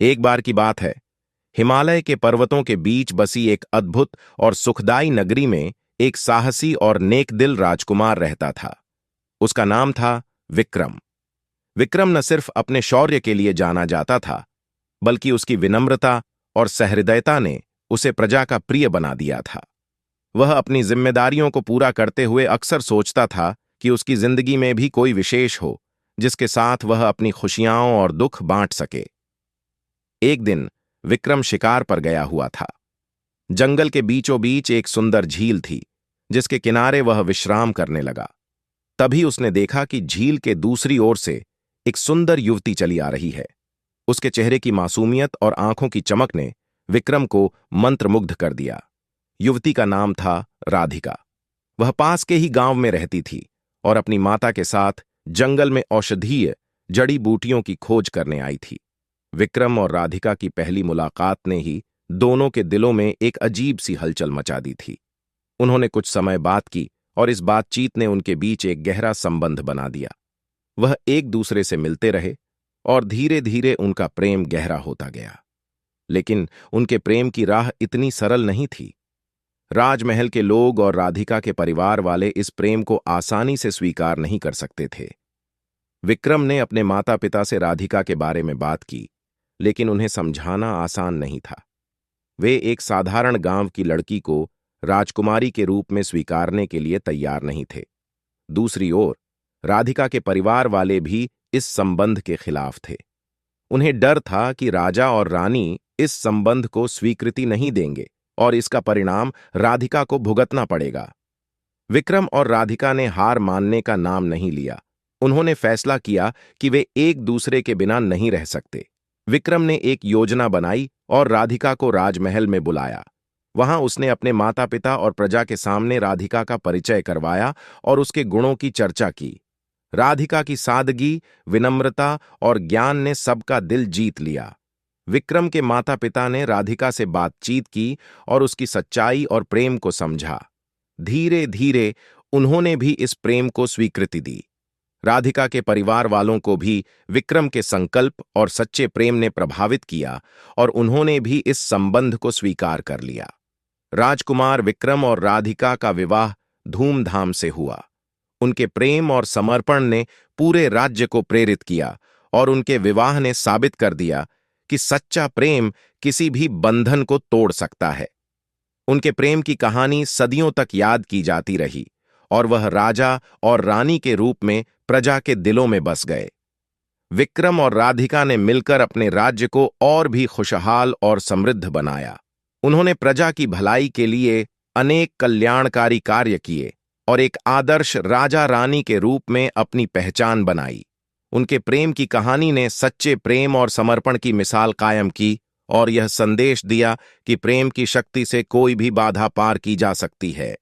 एक बार की बात है, हिमालय के पर्वतों के बीच बसी एक अद्भुत और सुखदाई नगरी में एक साहसी और नेकदिल राजकुमार रहता था। उसका नाम था विक्रम। विक्रम न सिर्फ अपने शौर्य के लिए जाना जाता था, बल्कि उसकी विनम्रता और सहृदयता ने उसे प्रजा का प्रिय बना दिया था। वह अपनी जिम्मेदारियों को पूरा करते हुए अक्सर सोचता था कि उसकी जिंदगी में भी कोई विशेष हो, जिसके साथ वह अपनी खुशियां और दुख बांट सके। एक दिन विक्रम शिकार पर गया हुआ था। जंगल के बीचों बीच एक सुंदर झील थी, जिसके किनारे वह विश्राम करने लगा। तभी उसने देखा कि झील के दूसरी ओर से एक सुंदर युवती चली आ रही है। उसके चेहरे की मासूमियत और आंखों की चमक ने विक्रम को मंत्रमुग्ध कर दिया। युवती का नाम था राधिका। वह पास के ही गांव में रहती थी और अपनी माता के साथ जंगल में औषधीय जड़ी बूटियों की खोज करने आई थी। विक्रम और राधिका की पहली मुलाकात ने ही दोनों के दिलों में एक अजीब सी हलचल मचा दी थी। उन्होंने कुछ समय बात की और इस बातचीत ने उनके बीच एक गहरा संबंध बना दिया। वह एक दूसरे से मिलते रहे और धीरे धीरे उनका प्रेम गहरा होता गया। लेकिन उनके प्रेम की राह इतनी सरल नहीं थी। राजमहल के लोग और राधिका के परिवार वाले इस प्रेम को आसानी से स्वीकार नहीं कर सकते थे। विक्रम ने अपने माता पिता से राधिका के बारे में बात की, लेकिन उन्हें समझाना आसान नहीं था। वे एक साधारण गांव की लड़की को राजकुमारी के रूप में स्वीकारने के लिए तैयार नहीं थे। दूसरी ओर राधिका के परिवार वाले भी इस संबंध के खिलाफ थे। उन्हें डर था कि राजा और रानी इस संबंध को स्वीकृति नहीं देंगे और इसका परिणाम राधिका को भुगतना पड़ेगा। विक्रम और राधिका ने हार मानने का नाम नहीं लिया। उन्होंने फैसला किया कि वे एक दूसरे के बिना नहीं रह सकते। विक्रम ने एक योजना बनाई और राधिका को राजमहल में बुलाया। वहां उसने अपने माता पिता और प्रजा के सामने राधिका का परिचय करवाया और उसके गुणों की चर्चा की। राधिका की सादगी, विनम्रता और ज्ञान ने सबका दिल जीत लिया। विक्रम के माता पिता ने राधिका से बातचीत की और उसकी सच्चाई और प्रेम को समझा। धीरे धीरे उन्होंने भी इस प्रेम को स्वीकृति दी। राधिका के परिवार वालों को भी विक्रम के संकल्प और सच्चे प्रेम ने प्रभावित किया और उन्होंने भी इस संबंध को स्वीकार कर लिया। राजकुमार विक्रम और राधिका का विवाह धूमधाम से हुआ। उनके प्रेम और समर्पण ने पूरे राज्य को प्रेरित किया और उनके विवाह ने साबित कर दिया कि सच्चा प्रेम किसी भी बंधन को तोड़ सकता है। उनके प्रेम की कहानी सदियों तक याद की जाती रही और वह राजा और रानी के रूप में प्रजा के दिलों में बस गए। विक्रम और राधिका ने मिलकर अपने राज्य को और भी खुशहाल और समृद्ध बनाया। उन्होंने प्रजा की भलाई के लिए अनेक कल्याणकारी कार्य किए और एक आदर्श राजा रानी के रूप में अपनी पहचान बनाई। उनके प्रेम की कहानी ने सच्चे प्रेम और समर्पण की मिसाल कायम की और यह संदेश दिया कि प्रेम की शक्ति से कोई भी बाधा पार की जा सकती है।